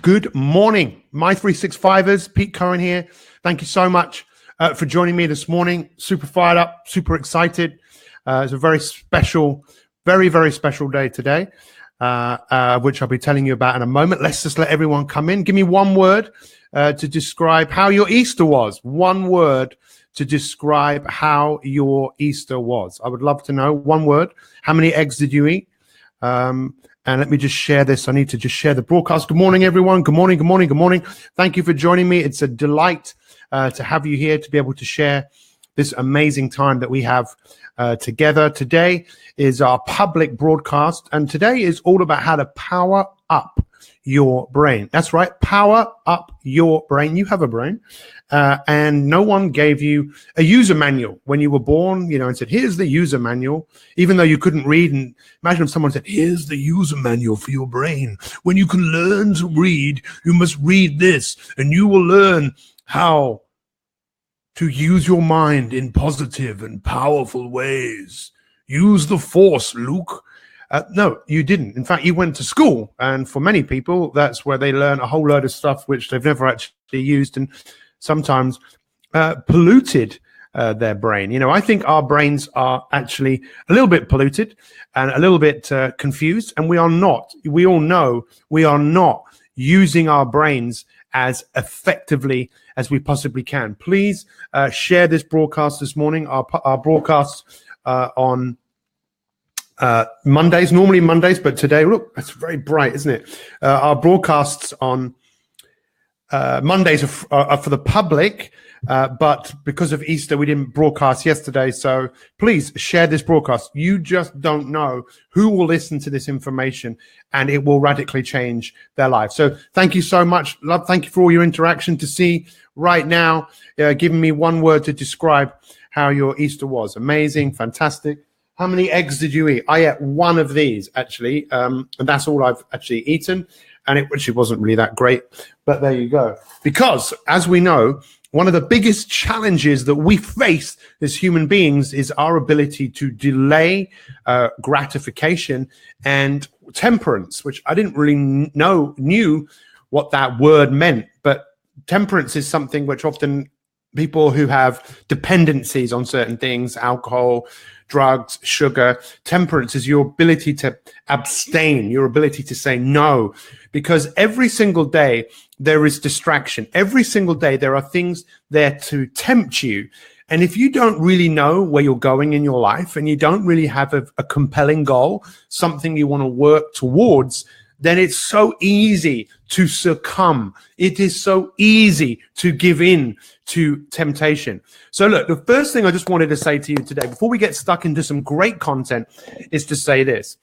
Good morning, my 365ers. Pete Cohen here. Thank you so much for joining me this morning. Super fired up, super excited. It's a very special, very, very special day today, which I'll be telling you about in a moment. Let's just let everyone come in. Give me one word to describe how your Easter was. One word to describe how your Easter was. I would love to know. One word. How many eggs did you eat? And let me just share this. I need to just share the broadcast. Good morning, everyone. Good morning, good morning, good morning. Thank you for joining me. It's a delight to have you here to be able to share this amazing time that we have together. Today is our public broadcast, and today is all about how to power up your brain. That's right, power up your brain. You have a brain, and no one gave you a user manual when you were born, and said, here's the user manual, even though you couldn't read. And imagine if someone said, here's the user manual for your brain. When you can learn to read, you must read this, and you will learn how to use your mind in positive and powerful ways. Use the force, Luke. No, you didn't. In fact, you went to school, and for many people, that's where they learn a whole load of stuff which they've never actually used, and sometimes polluted their brain. I think our brains are actually a little bit polluted and a little bit confused, and we are not. We all know we are not using our brains as effectively as we possibly can. Please share this broadcast this morning. Our broadcasts on Mondays, normally Mondays, but today, look, it's very bright, isn't it? Our broadcasts on Mondays are for the public, but because of Easter, we didn't broadcast yesterday. So please share this broadcast. You just don't know who will listen to this information, and it will radically change their life. So thank you so much. Love, thank you for all your interaction. To see right now, giving me one word to describe how your Easter was. Amazing, fantastic. How many eggs did you eat? I ate one of these, actually, and that's all I've actually eaten, and it actually wasn't really that great, but there you go. Because, as we know, one of the biggest challenges that we face as human beings is our ability to delay gratification and temperance, which I didn't really knew what that word meant, but temperance is something which often people who have dependencies on certain things, alcohol, drugs, sugar. Temperance is your ability to abstain, your ability to say no, because every single day there is distraction. Every single day there are things there to tempt you. And if you don't really know where you're going in your life, and you don't really have a compelling goal, something you want to work towards, then it's so easy to succumb. It is so easy to give in to temptation. So look, the first thing I just wanted to say to you today, before we get stuck into some great content, is to say this.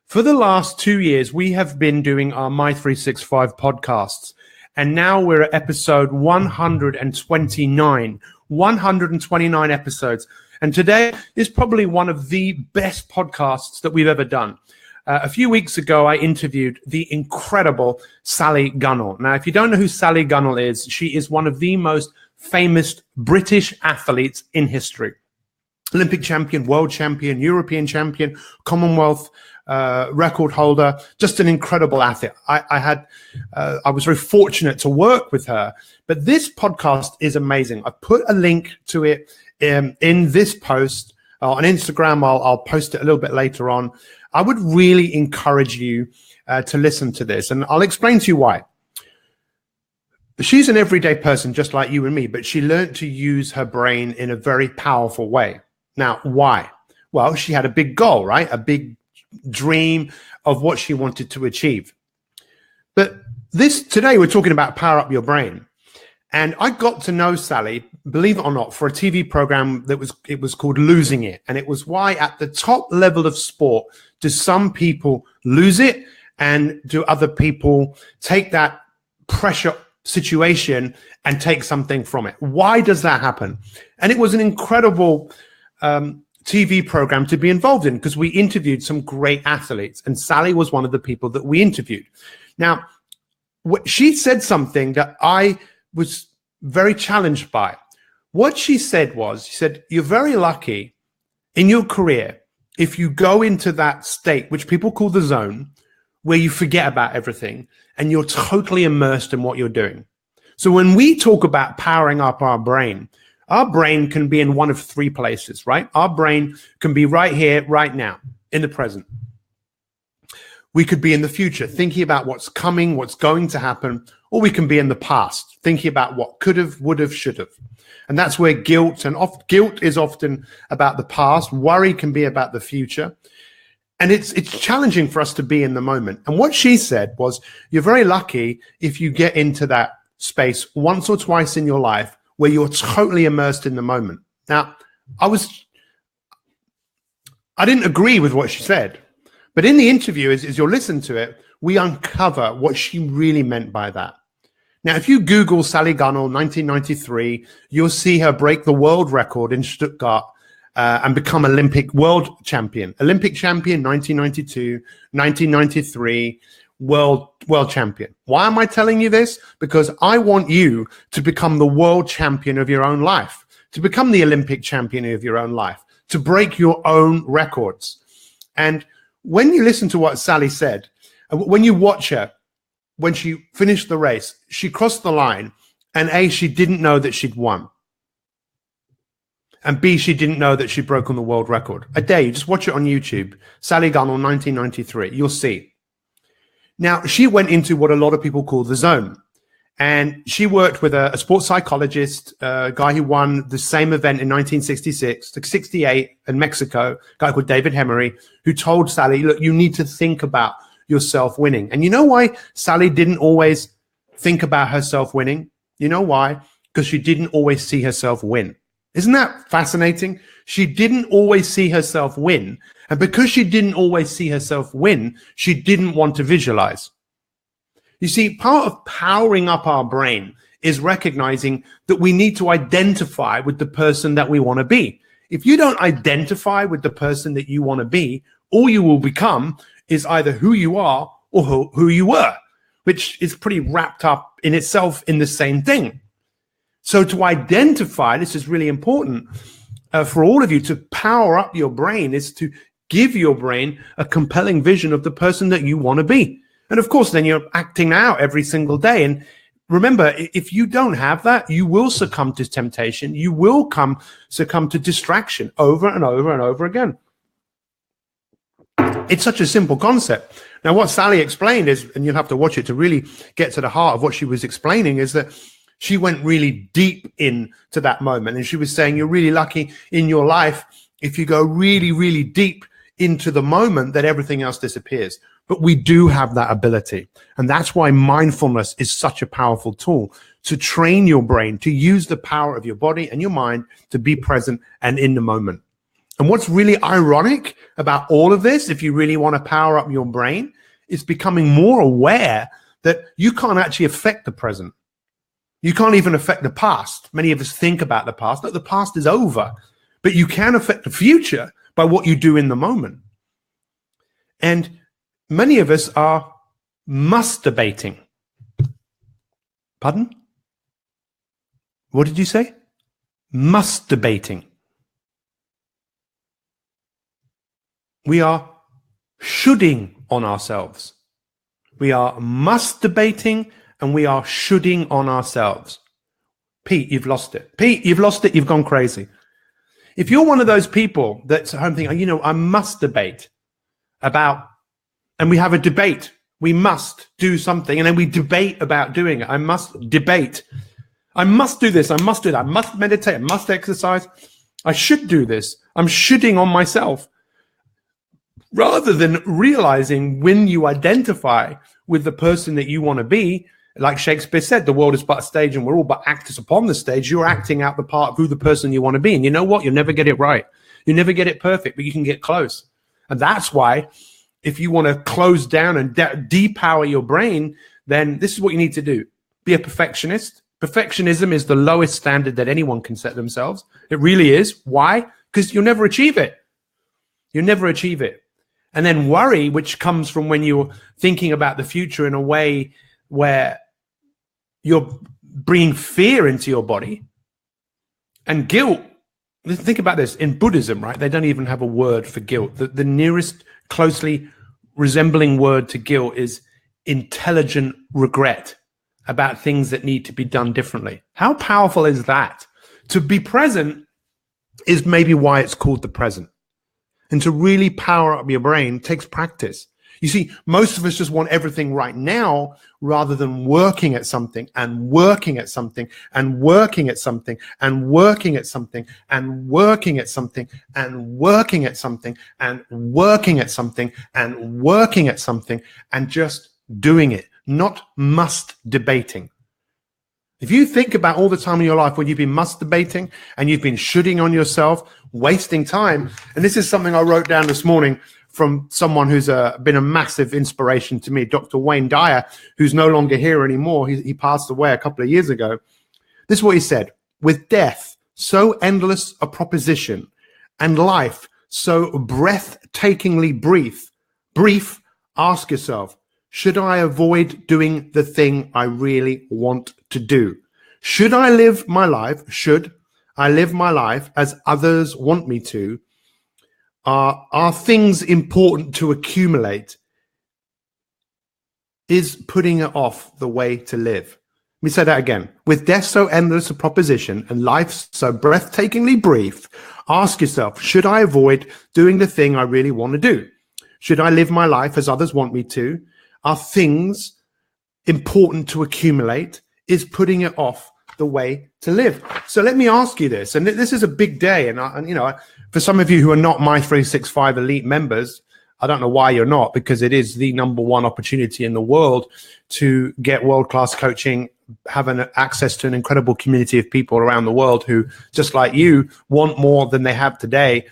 For the last 2 years, we have been doing our My365 podcasts, and now we're at episode 129. 129 episodes. And today is probably one of the best podcasts that we've ever done. A few weeks ago, I interviewed the incredible Sally Gunnell. Now, if you don't know who Sally Gunnell is, she is one of the most famous British athletes in history. Olympic champion, world champion, European champion, Commonwealth record holder, just an incredible athlete. I was very fortunate to work with her, but this podcast is amazing. I put a link to it in this post on Instagram. I'll post it a little bit later on. I would really encourage you to listen to this, and I'll explain to you why. She's an everyday person just like you and me, but she learned to use her brain in a very powerful way. Now, why? Well, she had a big goal, right? A big dream of what she wanted to achieve. But today we're talking about power up your brain. And I got to know Sally, believe it or not, for a TV program it was called Losing It. And it was why at the top level of sport, do some people lose it, and do other people take that pressure situation and take something from it? Why does that happen? And it was an incredible TV program to be involved in, because we interviewed some great athletes, and Sally was one of the people that we interviewed. Now, she said something that I was very challenged by. What she said was, she said, you're very lucky in your career if you go into that state, which people call the zone, where you forget about everything and you're totally immersed in what you're doing. So when we talk about powering up our brain can be in one of three places, right? Our brain can be right here, right now, in the present. We could be in the future, thinking about what's coming, what's going to happen, or we can be in the past, thinking about what could have, would have, should have. And that's where guilt is often about the past. Worry can be about the future. And it's challenging for us to be in the moment. And what she said was, you're very lucky if you get into that space once or twice in your life where you're totally immersed in the moment. Now, I didn't agree with what she said, but in the interview, as you'll listen to it, we uncover what she really meant by that. Now, if you Google Sally Gunnell, 1993, you'll see her break the world record in Stuttgart and become Olympic world champion. Olympic champion, 1992, 1993, world champion. Why am I telling you this? Because I want you to become the world champion of your own life, to become the Olympic champion of your own life, to break your own records. And when you listen to what Sally said, when you watch her, when she finished the race, she crossed the line, and A, she didn't know that she'd won. And B, she didn't know that she'd broken the world record. I dare you, just watch it on YouTube. Sally Gunnell, 1993. You'll see. Now, she went into what a lot of people call the zone. And she worked with a sports psychologist, a guy who won the same event in 1966, 68 in Mexico, a guy called David Hemery, who told Sally, look, you need to think about yourself winning. And you know why Sally didn't always think about herself winning? You know why? Because she didn't always see herself win. Isn't that fascinating? She didn't always see herself win. And because she didn't always see herself win, she didn't want to visualize. You see, part of powering up our brain is recognizing that we need to identify with the person that we want to be. If you don't identify with the person that you want to be, all you will become is either who you are or who you were, which is pretty wrapped up in itself in the same thing. So to identify, this is really important for all of you, to power up your brain is to give your brain a compelling vision of the person that you want to be. And of course, then you're acting out every single day. And remember, if you don't have that, you will succumb to temptation. You will succumb to distraction over and over and over again. It's such a simple concept. Now, what Sally explained is, and you'll have to watch it to really get to the heart of what she was explaining, is that she went really deep into that moment. And she was saying, you're really lucky in your life if you go really, really deep into the moment, that everything else disappears. But we do have that ability. And that's why mindfulness is such a powerful tool to train your brain, to use the power of your body and your mind to be present and in the moment. And what's really ironic about all of this, if you really want to power up your brain, is becoming more aware that you can't actually affect the present. You can't even affect the past. Many of us think about the past, but the past is over. But you can affect the future by what you do in the moment. And many of us are masturbating. Pardon? What did you say? Masturbating. We are shoulding on ourselves. We are masturbating and we are shoulding on ourselves. Pete, you've lost it. Pete, you've lost it. You've gone crazy. If you're one of those people that's at home thinking, you know, I masturbate about, and we have a debate, we must do something, and then we debate about doing it. I must debate. I must do this. I must do that. I must meditate. I must exercise. I should do this. I'm shoulding on myself. Rather than realizing when you identify with the person that you want to be, like Shakespeare said, the world is but a stage and we're all but actors upon the stage. You're acting out the part of who the person you want to be. And you know what? You'll never get it right. You never get it perfect, but you can get close. And that's why if you want to close down and depower your brain, then this is what you need to do. Be a perfectionist. Perfectionism is the lowest standard that anyone can set themselves. It really is. Why? Because you'll never achieve it. You'll never achieve it. And then worry, which comes from when you're thinking about the future in a way where you're bringing fear into your body, and guilt. Think about this. In Buddhism, right, they don't even have a word for guilt. The nearest closely resembling word to guilt is intelligent regret about things that need to be done differently. How powerful is that? To be present is maybe why it's called the present. And to really power up your brain takes practice. You see, most of us just want everything right now rather than working at something and working at something and working at something and working at something and working at something and working at something and working at something and working at something and just doing it, not must debating. If you think about all the time in your life when you've been must debating and you've been shooting on yourself, wasting time, and this is something I wrote down this morning from someone who's been a massive inspiration to me, Dr. Wayne Dyer, who's no longer here anymore. He passed away a couple of years ago. This is what he said: with death so endless a proposition and life so breathtakingly brief, ask yourself, should I avoid doing the thing I really want to do? Should I live my life as others want me to? Are things important to accumulate? Is putting it off the way to live? Let me say that again. With death so endless a proposition and life so breathtakingly brief, ask yourself, should I avoid doing the thing I really want to do? Should I live my life as others want me to? Are things important to accumulate? Is putting it off the way to live? So let me ask you this, and this is a big day, and you know, for some of you who are not My365 Elite members, I don't know why you're not, because it is the number one opportunity in the world to get world-class coaching, have access to an incredible community of people around the world who, just like you, want more than they have today,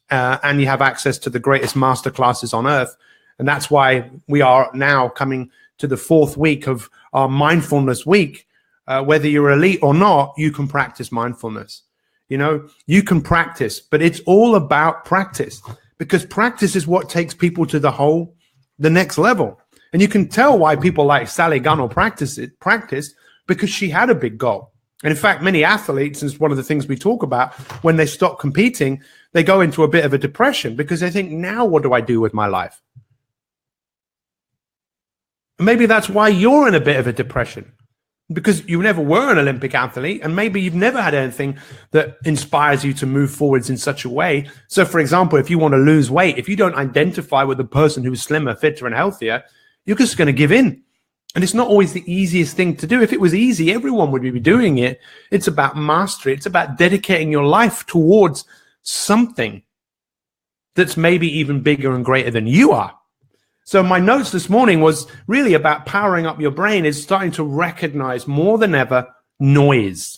and you have access to the greatest masterclasses on earth. And that's why we are now coming to the 4th week of our mindfulness week. Whether you're elite or not, you can practice mindfulness. You know, you can practice, but it's all about practice, because practice is what takes people to the next level. And you can tell why people like Sally Gunnell practiced, because she had a big goal. And in fact, many athletes, and it's one of the things we talk about, when they stop competing, they go into a bit of a depression because they think, now what do I do with my life? And maybe that's why you're in a bit of a depression, because you never were an Olympic athlete, and maybe you've never had anything that inspires you to move forwards in such a way. So, for example, if you want to lose weight, if you don't identify with the person who's slimmer, fitter, and healthier, you're just going to give in. And it's not always the easiest thing to do. If it was easy, everyone would be doing it. It's about mastery. It's about dedicating your life towards something that's maybe even bigger and greater than you are. So my notes this morning was really about powering up your brain, is starting to recognize more than ever noise.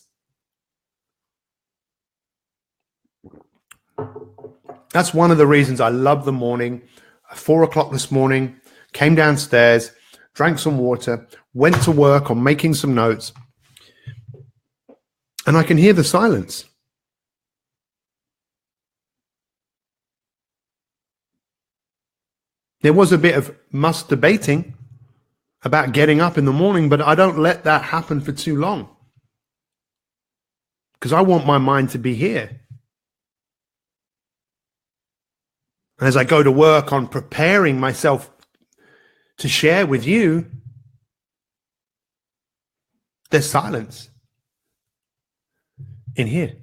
That's one of the reasons I love the morning. At 4 o'clock this morning, came downstairs, drank some water, went to work on making some notes, and I can hear the silence. There was a bit of must debating about getting up in the morning, but I don't let that happen for too long, because I want my mind to be here. And as I go to work on preparing myself to share with you, there's silence in here.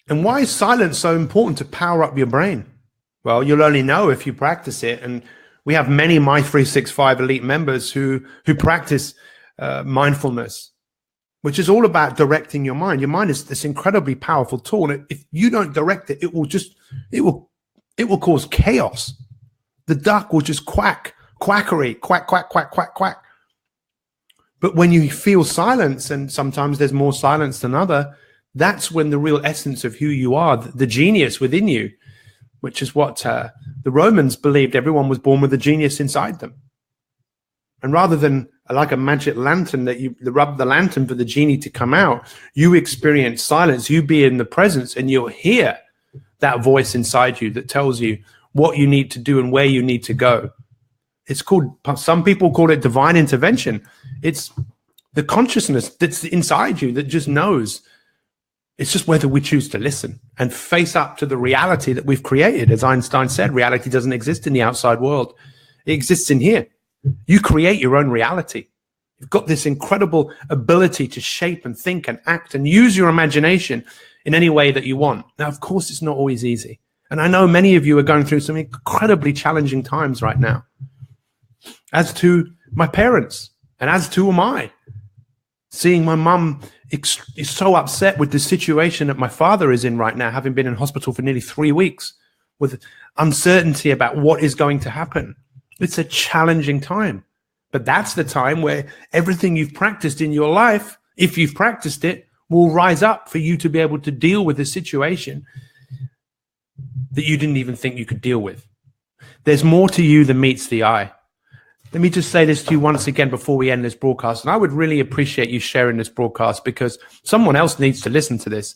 And why is silence so important to power up your brain? Well, you'll only know if you practice it. And we have many My365 Elite members who practice mindfulness, which is all about directing your mind. Your mind is this incredibly powerful tool. And if you don't direct it, it will cause chaos. The duck will just quack, quack, quack, quack, quack. But when you feel silence, and sometimes there's more silence than other, that's when the real essence of who you are, the genius within you, which is what the Romans believed everyone was born with a genius inside them. And rather than like a magic lantern that you rub the lantern for the genie to come out, you experience silence. You be in the presence, and you'll hear that voice inside you that tells you what you need to do and where you need to go. It's called, some people call it divine intervention. It's the consciousness that's inside you that just knows. It's just whether we choose to listen. and face up to the reality that we've created. As Einstein said, reality doesn't exist in the outside world. It exists in here. You create your own reality. You've got this incredible ability to shape and think and act and use your imagination in any way that you want. Now, of course, it's not always easy. And I know many of you are going through some incredibly challenging times right now, as to my parents, and as to am I. Seeing my mum is so upset with the situation that my father is in right now, having been in hospital for nearly 3 weeks, with uncertainty about what is going to happen. It's a challenging time. But that's the time where everything you've practiced in your life, if you've practiced it, will rise up for you to be able to deal with a situation that you didn't even think you could deal with. There's more to you than meets the eye. Let me just say this to you once again before we end this broadcast. And I would really appreciate you sharing this broadcast, because someone else needs to listen to this.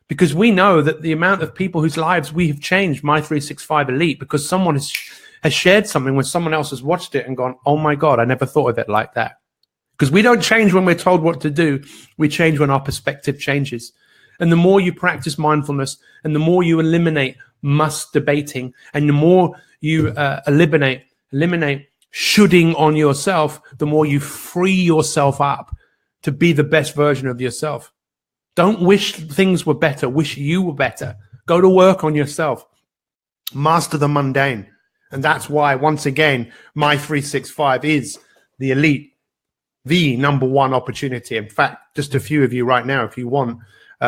Because we know that the amount of people whose lives we have changed, My365 Elite, because someone has shared something when someone else has watched it and gone, oh my God, I never thought of it like that. Because we don't change when we're told what to do. We change when our perspective changes. And the more you practice mindfulness, and the more you eliminate must debating, and the more you eliminate shoulding on yourself, the more you free yourself up to be the best version of yourself. Don't wish things were better. Wish you were better. Go to work on yourself. Master the mundane. And that's why, once again, My365 is the elite, the number one opportunity. In fact, just a few of you right now, if you want,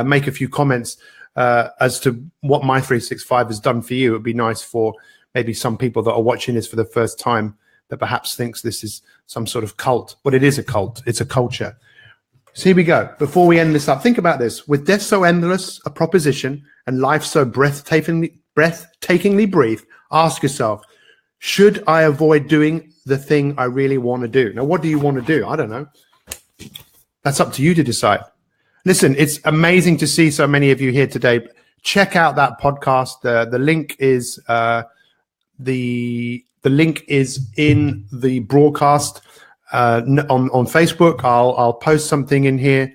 make a few comments as to what My365 has done for you. It would be nice for maybe some people that are watching this for the first time that perhaps thinks this is some sort of cult. But it is a cult. It's a culture. So here we go. Before we end this up, think about this. With death so endless a proposition and life so breathtakingly brief, ask yourself, should I avoid doing the thing I really want to do? Now, what do you want to do? I don't know. That's up to you to decide. Listen, it's amazing to see so many of you here today. Check out that podcast. The link is the link is in the broadcast on Facebook. I'll post something in here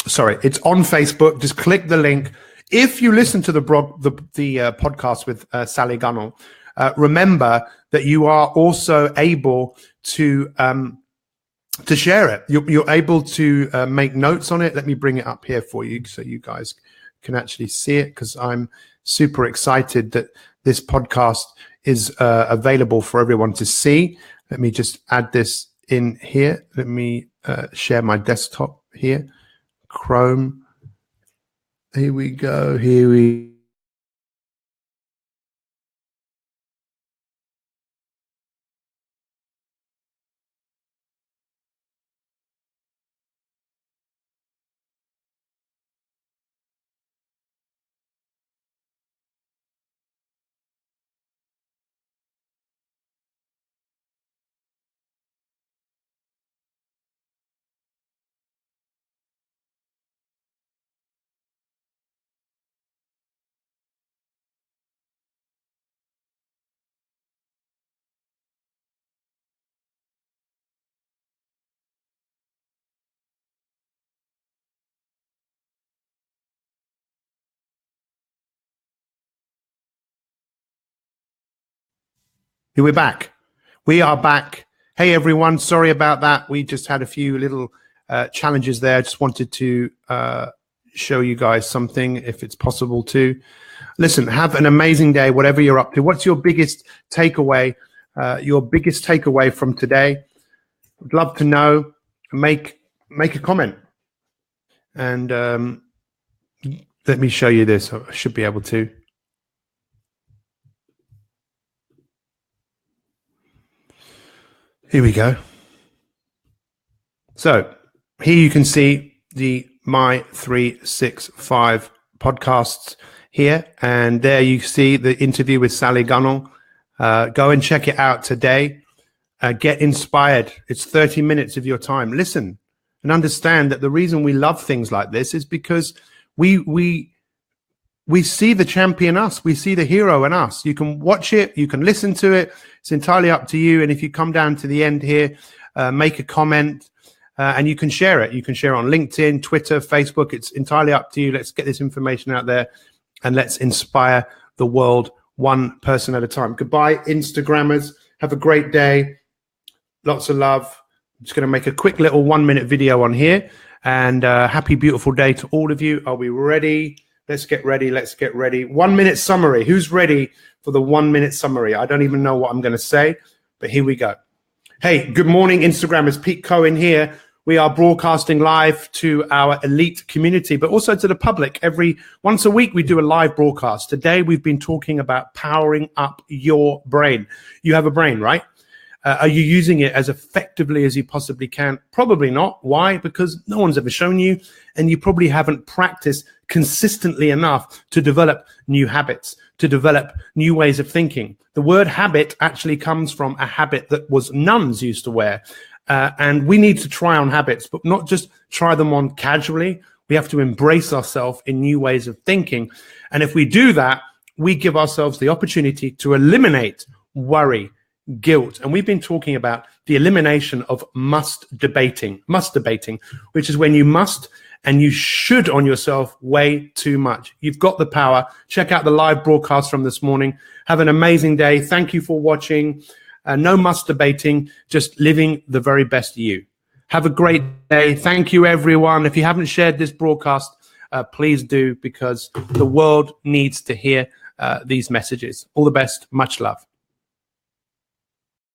sorry, it's on Facebook. Just click the link. If you listen to the podcast with Sally Gunnell, remember that you are also able to share it. You're able to make notes on it. Let me bring it up here for you so you guys can actually see it, because I'm super excited that this podcast is available for everyone to see. Let me just add this in here. Let me share my desktop here. Chrome. Here we go. Here we We're back. We are back. Hey, everyone. Sorry about that. We just had a few little challenges there. I just wanted to show you guys something, if it's possible to. Listen, have an amazing day, whatever you're up to. What's your biggest takeaway? Your biggest takeaway from today? I'd love to know. Make a comment. And let me show you this. I should be able to. Here we go. So here you can see the My365 podcasts here. And there you see the interview with Sally Gunnell. Go and check it out today. Get inspired. It's 30 minutes of your time. Listen and understand that the reason we love things like this is because we see the champion us. We see the hero in us. You can watch it. You can listen to it. It's entirely up to you. And if you come down to the end here, make a comment. and you can share it. You can share it on LinkedIn, Twitter, Facebook. It's entirely up to you. Let's get this information out there and let's inspire the world one person at a time. Goodbye, Instagrammers. Have a great day. Lots of love. I'm just going to make a quick little 1-minute video on here. And happy, beautiful day to all of you. Are we ready? Let's get ready. Let's get ready. 1-minute summary. Who's ready for the 1-minute summary? I don't even know what I'm going to say, but here we go. Hey, good morning, Instagrammers. Pete Cohen here. We are broadcasting live to our elite community, but also to the public. Once a week, we do a live broadcast. Today, we've been talking about powering up your brain. You have a brain, right? Are you using it as effectively as you possibly can? Probably not. Why? Because no one's ever shown you, and you probably haven't practiced consistently enough to develop new habits, to develop new ways of thinking. The word habit actually comes from a habit that was nuns used to wear. And we need to try on habits, but not just try them on casually. We have to embrace ourselves in new ways of thinking. And if we do that, we give ourselves the opportunity to eliminate worry, guilt. And we've been talking about the elimination of must debating, which is when you must and you should on yourself way too much. You've got the power. Check out the live broadcast from this morning. Have an amazing day. Thank you for watching. No masturbating, just living the very best you. Have a great day. Thank you, everyone. If you haven't shared this broadcast, please do, because the world needs to hear these messages. All the best. Much love.